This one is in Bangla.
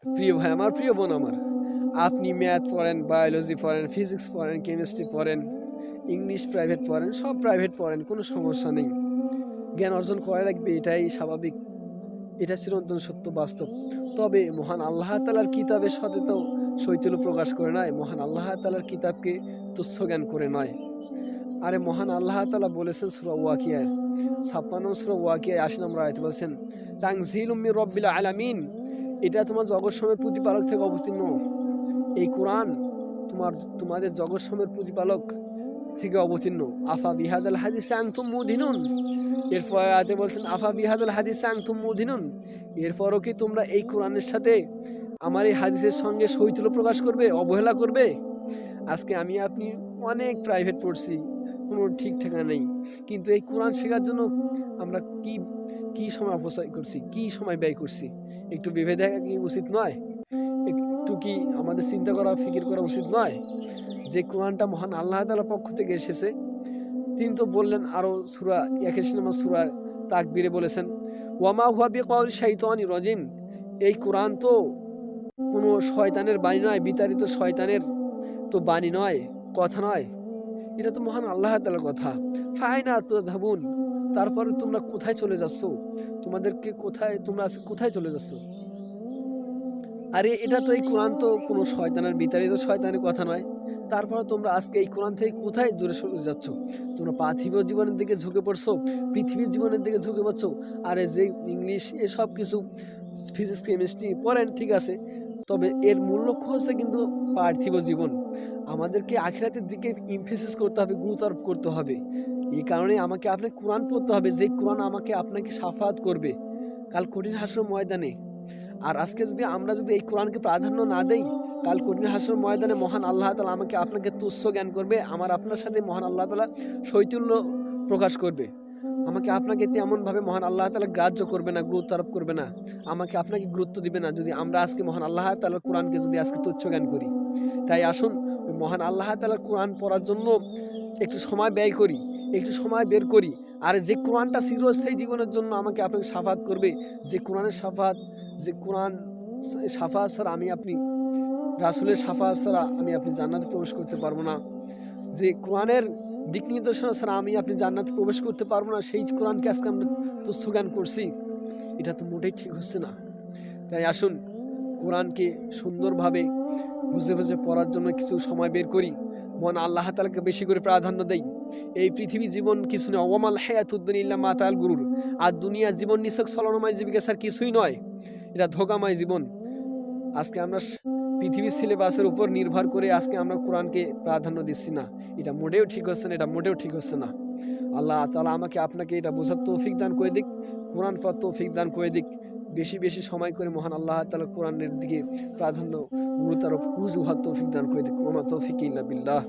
প্রিয় ভাই আমার, প্রিয় বোন আমার, আপনি ম্যাথ পড়েন, বায়োলজি পড়েন, ফিজিক্স পড়েন, কেমিস্ট্রি পড়েন, ইংলিশ প্রাইভেট পড়েন, সব প্রাইভেট পড়েন, কোনো সমস্যা নেই। জ্ঞান অর্জন করা লাগবে, এটাই স্বাভাবিক, এটা চিরন্তন সত্য বাস্তব। তবে মহান আল্লাহ তাআলার কিতাবের সাথে তো শৈথিল্য প্রকাশ করে নয়, মহান আল্লাহ তাআলার কিতাবকে তুচ্ছ জ্ঞান করে নয়। আরে মহান আল্লাহ তাআলা বলেছেন সূরা ওয়াকিয়ায় ৫৬ সূরা ওয়াকিয়ায় ৮০ নম্বর আয়াতে বলেছেন, তানজিলুম মির রাব্বিল আলামিন, এটা তোমার জগৎ সমূহের প্রতিপালক থেকে অবতীর্ণ। এই কোরআন তোমাদের জগৎ সমূহের প্রতিপালক থেকে অবতীর্ণ। আফা বিহাদাল হাদিসে আনতুম মুদিনুন, এরপর আয়াতে বলছেন আফা বিহাদাল হাদিসে আনতুম মুদিনুন, এরপরও কি তোমরা এই কোরআনের সাথে আমার এই হাদিসের সঙ্গে শৈথিল্য প্রকাশ করবে, অবহেলা করবে? আজকে আমি আপনি অনেক প্রাইভেট পড়ছি, কোনো ঠিক ঠিকানা নেই, কিন্তু এই কোরআন শেখার জন্য আমরা কি কি সময় অপচয় করছি, কি সময় ব্যয় করছি, একটু ভেবে দেখা কি উচিত নয়? একটু কি আমাদের চিন্তা করা, ফিকির করা উচিত নয় যে কোরআনটা মহান আল্লাহ তাআলার পক্ষ থেকে এসেছে? তিনি তো বললেন আরো সূরা ৮১ নম্বর সূরা তাকবীরে বলেছেন, ওয়ামা হুয়া বিকাউলি শাইতানির রাজিম, এই কোরআন তো কোনো শয়তানের বাণী নয়, বিতাড়িত শয়তানের তো বাণী নয়, কথা নয়, এটা তো মহান আল্লাহ তাআলার কথা। ফাইনা তাযহাবুন, তারপরে তোমরা কোথায় চলে যাচ্ছ? তোমাদেরকে কোথায়, তোমরা কোথায় চলে যাচ্ছ? আরে এটা তো, এই কোরআন তো কোনো শয়তানের বিতাড়িত শয়তানের কথা নয়, তারপর তোমরা আজকে এই কোরআন থেকে কোথায় দূরে সরে যাচ্ছ? তোমরা পার্থিব জীবনের দিকে ঝুঁকে পড়ছো, পৃথিবীর জীবনের দিকে ঝুঁকে পড়ছো। আরে যে ইংলিশ এসব কিছু ফিজিক্স কেমিস্ট্রি পড়েন ঠিক আছে, তবে এর মূল লক্ষ্য হচ্ছে কিন্তু পার্থিব জীবন। আমাদেরকে আখিরাতের দিকে ইমফেসিস করতে হবে, গুরুত্ব আরোপ করতে হবে। এই কারণে আমাকে আপনাকে কোরআন পড়তে হবে, যে কোরআন আমাকে আপনাকে শাফাত করবে কাল কঠিন হাসর ময়দানে। আর আজকে যদি আমরা যদি এই কোরআনকে প্রাধান্য না দেই, কাল কঠিন হাসর ময়দানে মহান আল্লাহ তাআলা আমাকে আপনাকে তুচ্ছ জ্ঞান করবে, আমার আপনার সাথে মহান আল্লাহ তাআলা শৈথিল্য প্রকাশ করবে। আমাকে আপনাকে তেমনভাবে মহান আল্লাহ তাআলা গ্রাহ্য করবে না, গুরুত্ব আরোপ করবে না, আমাকে আপনাকে গুরুত্ব দিবে না, যদি আমরা আজকে মহান আল্লাহ তাআলার কোরআনকে যদি আজকে তুচ্ছ জ্ঞান করি। তাই আসুন ওই মহান আল্লাহ তাআলার কোরআন পড়ার জন্য একটু সময় ব্যয় করি, একটু সময় বের করি। আর যে কোরআনটা চিরস্থায়ী জীবনের জন্য আমাকে আপনাকে শাফাত করবে, যে কোরআনের শাফাত, যে কোরআন শাফাত ছাড়া আমি আপনি, রাসূলের শাফাত ছাড়া আমি আপনি জান্নাতে প্রবেশ করতে পারবো না, যে কোরআনের দিক নির্দেশনা ছাড়া আমি আপনি জান্নাতে প্রবেশ করতে পারবো না, সেই কোরআনকে আজকে আমরা তুচ্ছ জ্ঞান করছি, এটা তো মোটেই ঠিক হচ্ছে না। তাই আসুন কোরআনকে সুন্দরভাবে বুঝে বুঝে পড়ার জন্য কিছু সময় বের করি, মহান আল্লাহ তাআলাকে বেশি করে প্রাধান্য দেই। এই পৃথিবী জীবন কিছু নয়, ওয়ামাল হায়াতুদ দুনিয়া ইল্লা মাতাল গুরুর, আর দুনিয়া জীবন নিছক ছলনাময় জীবিকা ছাড়া কিছুই নয়, এটা ধোঁকাময় জীবন। আজকে আমরা পৃথিবীর সিলেবাসের উপর নির্ভর করে আজকে আমরা কোরআনকে প্রাধান্য দিচ্ছি না, এটা মোটেও ঠিক হচ্ছে না, এটা মোটেও ঠিক হচ্ছে না। আল্লাহ তাআলা আমাকে আপনাকে এটা বোঝার তৌফিক দান করে দিক, কোরআন পড়ার তৌফিক দান করে দিক। বেশি বেশি সময় করে মহান আল্লাহ তাআলা কোরআনের দিকে প্রাধান্য, গুরুত্ব আরোপ, রুজু হওয়ার তৌফিক দান করে দিক। ওমা তৌফিক ইল্লা বিল্লাহ।